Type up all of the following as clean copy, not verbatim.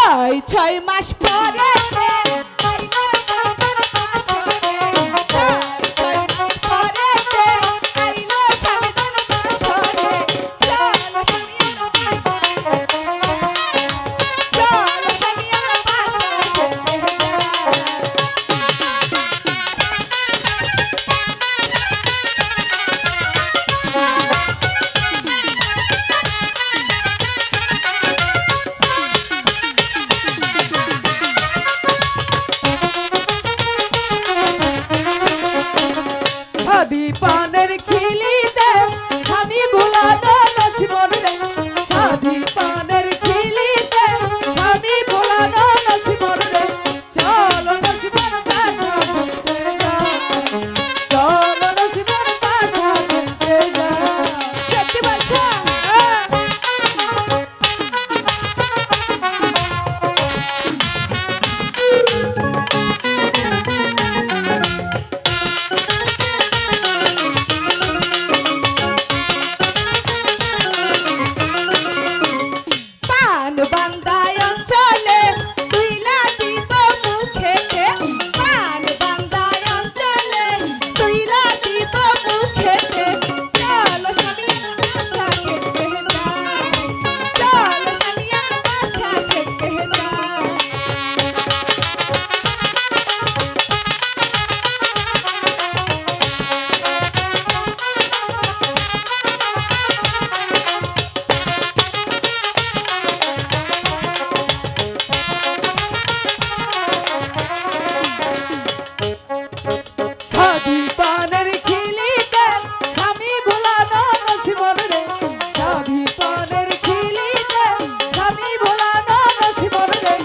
6 মাস পরে আইলো স্বামীর বাসরে 6 মাস পরে আইলো স্বামীর বাসরে চলো স্বামীর বাসরে চলো স্বামীর সাদি পানের খিলিতে স্বামী ভোলানো নসিবন রে সাদি পানের খিলিতে স্বামী ভোলানো নসিবন রে চলো নসিবন বাসা ঘুরতে যাও চলো নসিবন বাসা ঘুরতে যাও সত্যি বাসা বান্দায় অঞ্চলে তুইলা দিব মুখেতে পান বান্দায় অঞ্চলে তুইলা দিব মুখেতে চলো স্বামীর বাসা খেতে যাই চলো স্বামীর বাসা খেতে যাই সাদি পানের খিলিতে স্বামী ভোলানো নসিবন রে সাদি পানের খিলিতে স্বামী ভোলানো নসিবন রে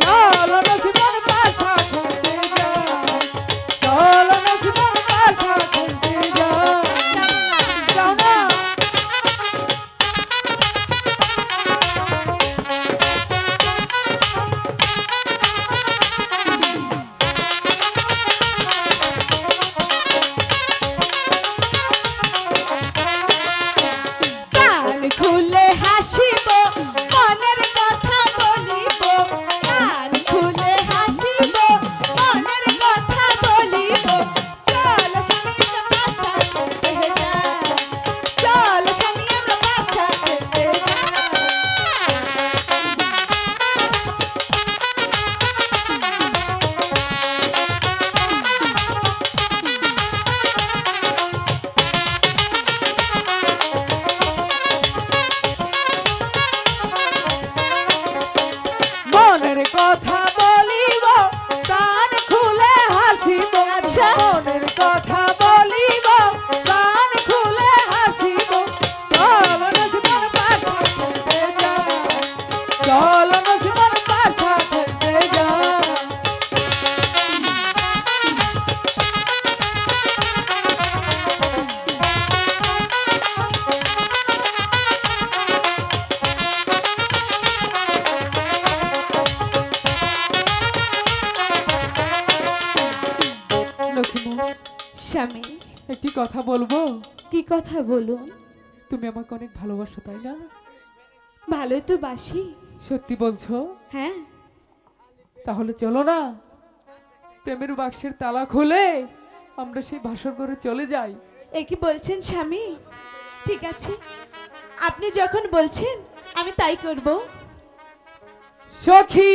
চলো নসিবন বাসা ঘুরতে যাও চলো নসিবন বাসা ঘুরতে যাও যাও না কান খুলে হাসিব মনের কথা বলিব কান খুলে হাসিব মনের কথা বলিব চলো স্বামীর বাসা খেতে যাই চলো স্বামীর বাসা খেতে যাই মনের কথা বলিব কান খুলে হাসিব আচ্ছা মনের কথা বলিব কান খুলে হাসিব চলো নসিবন বাসা খেতে যাই চলো নসিবন বাসা খেতে যাই স্বামী একটি কথা বলবো? কি কথা বলুন? তুমি আমাকে অনেক ভালোবাসো তাই না? ভালোই তো বাসি। সত্যি বলছো? হ্যাঁ। তাহলে চলো না প্রেমের বাক্সের তালা খুলে আমরা সেই ভাষণ করে চলে যাই। এ কি বলছেন স্বামী? ঠিক আছে, আপনি যখন বলছেন আমি তাই করব। সখী